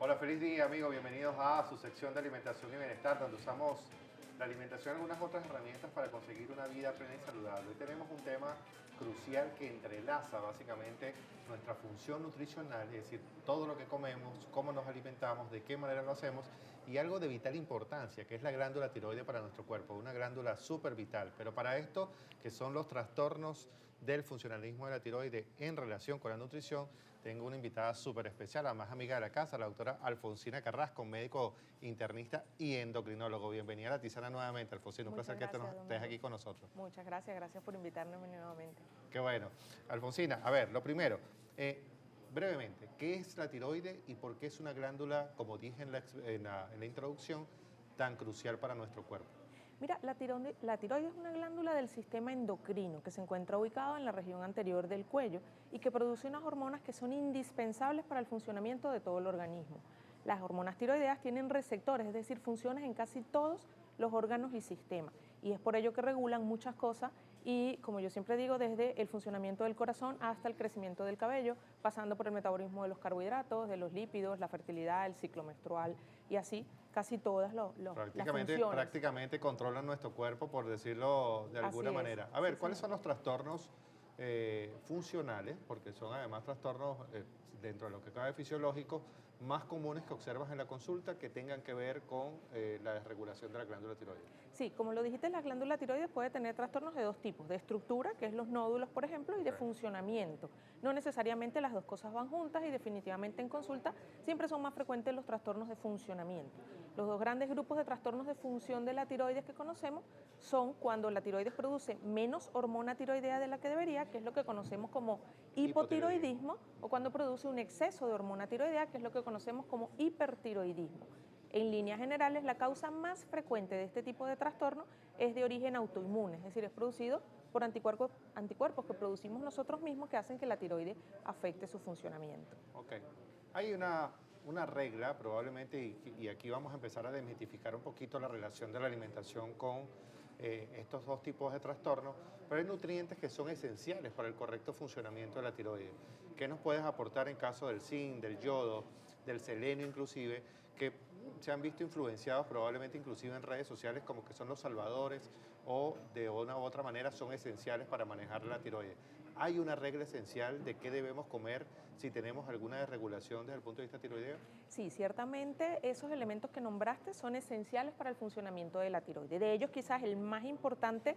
Hola, feliz día amigos, bienvenidos a su sección de alimentación y bienestar, donde usamos la alimentación y algunas otras herramientas para conseguir una vida plena y saludable. Hoy tenemos un tema crucial que entrelaza básicamente nuestra función nutricional, es decir, todo lo que comemos, cómo nos alimentamos, de qué manera lo hacemos, y algo de vital importancia, que es la glándula tiroide para nuestro cuerpo, una glándula súper vital. Pero para esto, que son los trastornos del funcionalismo de la tiroide en relación con la nutrición, tengo una invitada súper especial, la más amiga de la casa, la doctora Alfonsina Carrasco, médico internista y endocrinólogo. Bienvenida a La Tisana nuevamente, Alfonsina. Un placer que estés aquí con nosotros. Muchas gracias, gracias por invitarme nuevamente. Qué bueno. Alfonsina, a ver, lo primero, brevemente, ¿qué es la tiroide y por qué es una glándula, como dije en la introducción, tan crucial para nuestro cuerpo? Mira, la tiroides es una glándula del sistema endocrino que se encuentra ubicado en la región anterior del cuello y que produce unas hormonas que son indispensables para el funcionamiento de todo el organismo. Las hormonas tiroideas tienen receptores, es decir, funciones en casi todos los órganos y sistemas, y es por ello que regulan muchas cosas y, como yo siempre digo, desde el funcionamiento del corazón hasta el crecimiento del cabello, pasando por el metabolismo de los carbohidratos, de los lípidos, la fertilidad, el ciclo menstrual y así casi todas las funciones. Prácticamente controlan nuestro cuerpo, por decirlo de alguna manera. A ver, Sí, ¿cuáles señor. son los trastornos funcionales? Porque son además trastornos dentro de lo que cabe fisiológico más comunes que observas en la consulta que tengan que ver con la desregulación de la glándula tiroides. Sí, como lo dijiste, la glándula tiroides puede tener trastornos de dos tipos, de estructura, que es los nódulos, por ejemplo, y de funcionamiento. No necesariamente las dos cosas van juntas y definitivamente en consulta siempre son más frecuentes los trastornos de funcionamiento. Los dos grandes grupos de trastornos de función de la tiroides que conocemos son cuando la tiroides produce menos hormona tiroidea de la que debería, que es lo que conocemos como hipotiroidismo, o cuando produce un exceso de hormona tiroidea, que es lo que conocemos como hipertiroidismo. En líneas generales, la causa más frecuente de este tipo de trastorno es de origen autoinmune, es decir, es producido por anticuerpos que producimos nosotros mismos que hacen que la tiroides afecte su funcionamiento. Ok. Hay una regla probablemente, y aquí vamos a empezar a desmitificar un poquito la relación de la alimentación con estos dos tipos de trastornos, pero hay nutrientes que son esenciales para el correcto funcionamiento de la tiroides. ¿Qué nos puedes aportar en caso del zinc, del yodo, del selenio inclusive, que se han visto influenciados probablemente inclusive en redes sociales como que son los salvadores o de una u otra manera son esenciales para manejar la tiroides? ¿Hay una regla esencial de qué debemos comer si tenemos alguna desregulación desde el punto de vista tiroideo? Sí, ciertamente esos elementos que nombraste son esenciales para el funcionamiento de la tiroides. De ellos quizás el más importante,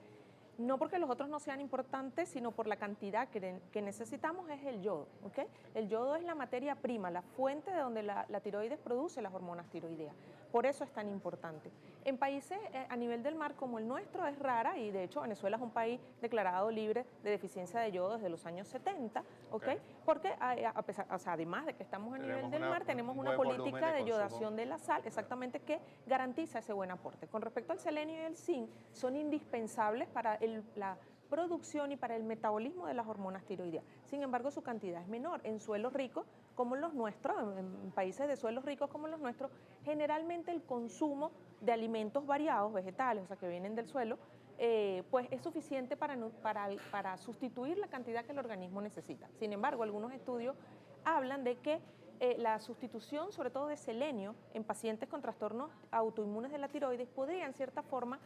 no porque los otros no sean importantes, sino por la cantidad que necesitamos, es el yodo. ¿Okay? El yodo es la materia prima, la fuente de donde la tiroides produce las hormonas tiroideas. Por eso es tan importante. En países a nivel del mar como el nuestro es rara, y de hecho Venezuela es un país declarado libre de deficiencia de yodo desde los años 70, ¿okay? Porque además de que estamos a nivel del mar, tenemos una política de yodación de la sal, exactamente, que garantiza ese buen aporte. Con respecto al selenio y el zinc, son indispensables para la producción y para el metabolismo de las hormonas tiroideas. Sin embargo, su cantidad es menor. En suelos ricos como los nuestros, en países de suelos ricos como los nuestros, generalmente el consumo de alimentos variados, vegetales, o sea, que vienen del suelo, pues es suficiente para sustituir la cantidad que el organismo necesita. Sin embargo, algunos estudios hablan de que la sustitución, sobre todo de selenio, en pacientes con trastornos autoinmunes de la tiroides, podría en cierta forma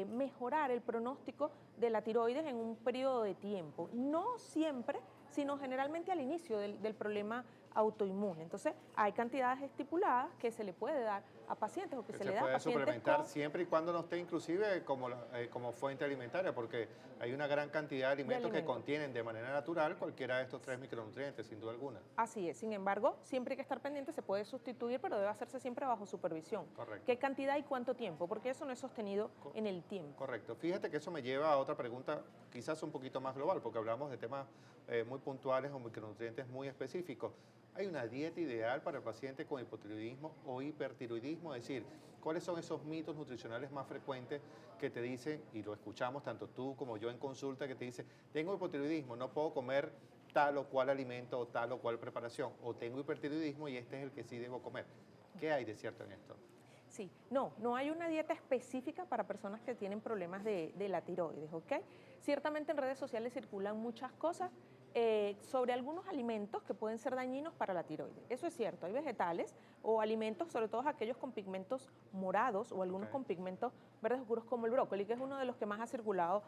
mejorar el pronóstico de la tiroides en un periodo de tiempo. No siempre, sino generalmente al inicio del problema autoinmune. Entonces, hay cantidades estipuladas que se le puede dar a pacientes o que se le da a puede pacientes suplementar con siempre y cuando no esté inclusive como fuente alimentaria, porque hay una gran cantidad de alimentos que contienen de manera natural cualquiera de estos tres micronutrientes, sin duda alguna. Así es, sin embargo, siempre hay que estar pendiente, se puede sustituir, pero debe hacerse siempre bajo supervisión. Correcto. ¿Qué cantidad y cuánto tiempo? Porque eso no es sostenido en el tiempo. Correcto. Fíjate que eso me lleva a otra pregunta, quizás un poquito más global, porque hablamos de temas muy puntuales o micronutrientes muy específicos. ¿Hay una dieta ideal para el paciente con hipotiroidismo o hipertiroidismo? Es decir, ¿cuáles son esos mitos nutricionales más frecuentes que te dicen, y lo escuchamos tanto tú como yo en consulta, que te dicen, tengo hipotiroidismo, no puedo comer tal o cual alimento o tal o cual preparación, o tengo hipertiroidismo y este es el que sí debo comer? ¿Qué hay de cierto en esto? Sí, no hay una dieta específica para personas que tienen problemas de la tiroides, ¿ok? Ciertamente en redes sociales circulan muchas cosas, sobre algunos alimentos que pueden ser dañinos para la tiroides. Eso es cierto, hay vegetales o alimentos, sobre todo aquellos con pigmentos morados o algunos con pigmentos verdes oscuros como el brócoli, que es uno de los que más ha circulado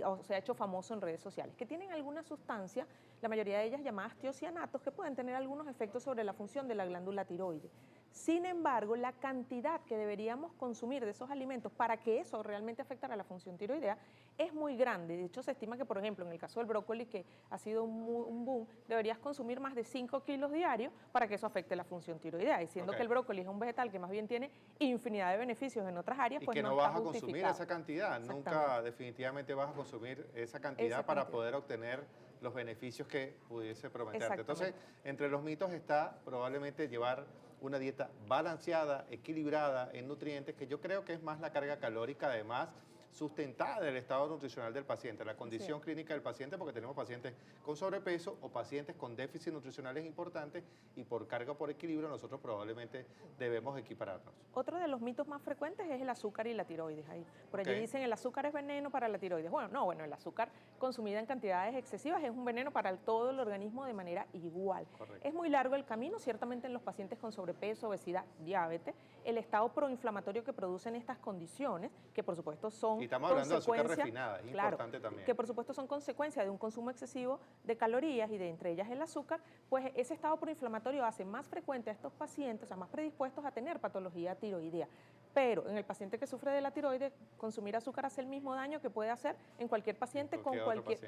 o se ha hecho famoso en redes sociales, que tienen alguna sustancia, la mayoría de ellas llamadas tiocianatos, que pueden tener algunos efectos sobre la función de la glándula tiroides. Sin embargo, la cantidad que deberíamos consumir de esos alimentos para que eso realmente afectara a la función tiroidea es muy grande. De hecho, se estima que, por ejemplo, en el caso del brócoli, que ha sido un boom, deberías consumir más de 5 kilos diarios para que eso afecte la función tiroidea. Diciendo que el brócoli es un vegetal que más bien tiene infinidad de beneficios en otras áreas, pues y que no vas a consumir esa cantidad. Nunca definitivamente vas a consumir esa cantidad para poder obtener los beneficios que pudiese prometerte. Entonces, entre los mitos está probablemente llevar una dieta balanceada, equilibrada en nutrientes, que yo creo que es más la carga calórica, además sustentada del estado nutricional del paciente, la condición clínica del paciente, porque tenemos pacientes con sobrepeso o pacientes con déficits nutricionales importantes y por carga o por equilibrio nosotros probablemente debemos equipararnos. Otro de los mitos más frecuentes es el azúcar y la tiroides. Por allí dicen el azúcar es veneno para la tiroides. Bueno, el azúcar consumida en cantidades excesivas es un veneno para todo el organismo de manera igual. Correcto. Es muy largo el camino, ciertamente en los pacientes con sobrepeso, obesidad, diabetes, el estado proinflamatorio que producen estas condiciones, que por supuesto son y estamos hablando de azúcar refinada, es importante también. Que por supuesto son consecuencia de un consumo excesivo de calorías y de entre ellas el azúcar, pues ese estado proinflamatorio hace más frecuente a estos pacientes, o sea, más predispuestos a tener patología tiroidea. Pero en el paciente que sufre de la tiroides, consumir azúcar hace el mismo daño que puede hacer en cualquier paciente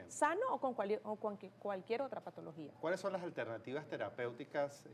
sano o con cualquier otra patología. ¿Cuáles son las alternativas terapéuticas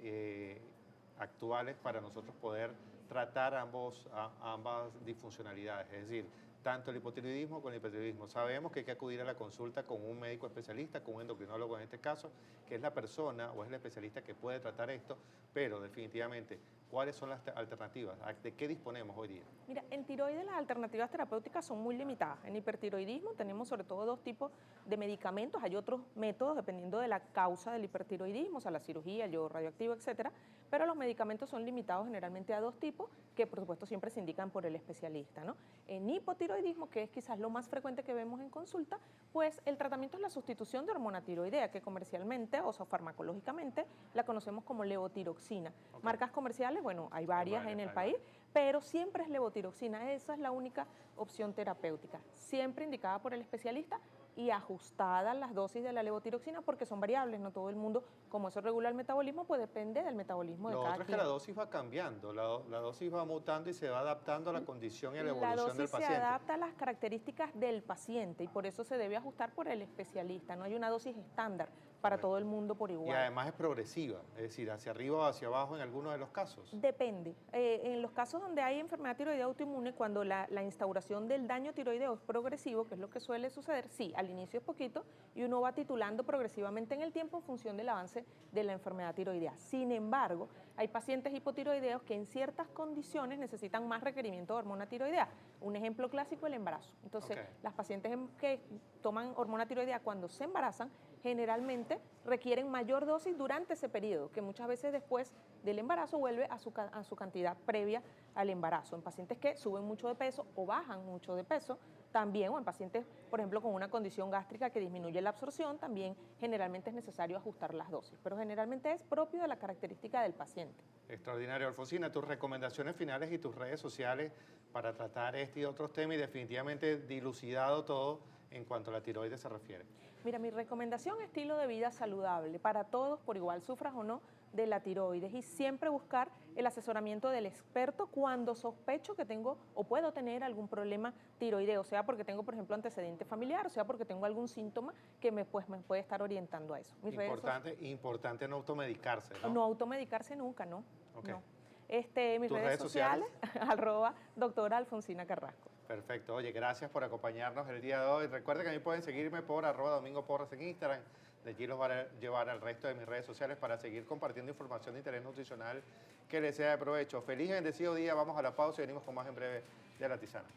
actuales para nosotros poder tratar ambas disfuncionalidades? Es decir, tanto el hipotiroidismo como el hipertiroidismo. Sabemos que hay que acudir a la consulta con un médico especialista, con un endocrinólogo en este caso, que es la persona o es el especialista que puede tratar esto, pero definitivamente, ¿cuáles son las alternativas? ¿De qué disponemos hoy día? Mira, en tiroides las alternativas terapéuticas son muy limitadas. En hipertiroidismo tenemos sobre todo dos tipos de medicamentos. Hay otros métodos dependiendo de la causa del hipertiroidismo, o sea, la cirugía, el yodo radioactivo, etcétera, pero los medicamentos son limitados generalmente a dos tipos que por supuesto siempre se indican por el especialista, ¿no? En hipotiroidismo, que es quizás lo más frecuente que vemos en consulta, pues el tratamiento es la sustitución de hormona tiroidea, que comercialmente, o sea, farmacológicamente, la conocemos como levotiroxina. Marcas comerciales, bueno, hay varias en el país, pero siempre es levotiroxina, esa es la única opción terapéutica, siempre indicada por el especialista y ajustada las dosis de la levotiroxina porque son variables, no todo el mundo, como eso regula el metabolismo, pues depende del metabolismo de cada quien. Lo otro es que la dosis va cambiando, la dosis va mutando y se va adaptando a la condición y a la evolución del paciente. La dosis se adapta a las características del paciente y por eso se debe ajustar por el especialista, no hay una dosis estándar para todo el mundo por igual. Y además es progresiva, es decir, hacia arriba o hacia abajo en algunos de los casos. Depende. En los casos donde hay enfermedad tiroidea autoinmune, cuando la instauración del daño tiroideo es progresivo, que es lo que suele suceder, sí, al inicio es poquito y uno va titulando progresivamente en el tiempo en función del avance de la enfermedad tiroidea. Sin embargo, hay pacientes hipotiroideos que en ciertas condiciones necesitan más requerimiento de hormona tiroidea. Un ejemplo clásico, el embarazo. Entonces, las pacientes que toman hormona tiroidea cuando se embarazan, generalmente requieren mayor dosis durante ese periodo, que muchas veces después del embarazo vuelve a su cantidad previa al embarazo. En pacientes que suben mucho de peso o bajan mucho de peso, también, o en pacientes, por ejemplo, con una condición gástrica que disminuye la absorción, también generalmente es necesario ajustar las dosis, pero generalmente es propio de la característica del paciente. Extraordinario, Alfonsina. Tus recomendaciones finales y tus redes sociales para tratar este y otros temas y definitivamente dilucidado todo en cuanto a la tiroides se refiere. Mira, mi recomendación, estilo de vida saludable para todos, por igual sufras o no de la tiroides, y siempre buscar el asesoramiento del experto cuando sospecho que tengo o puedo tener algún problema tiroideo, sea porque tengo, por ejemplo, antecedente familiar, o sea porque tengo algún síntoma que me puede estar orientando a eso. Importante no automedicarse, ¿no? No automedicarse nunca, ¿no? Okay. No. Mis redes sociales, @doctora Alfonsina Carrasco. Perfecto. Oye, gracias por acompañarnos el día de hoy. Recuerden que a mí pueden seguirme por @domingoporras en Instagram. De allí los voy a llevar al resto de mis redes sociales para seguir compartiendo información de interés nutricional que les sea de provecho. Feliz y bendecido día. Vamos a la pausa y venimos con más en breve de La Tisana.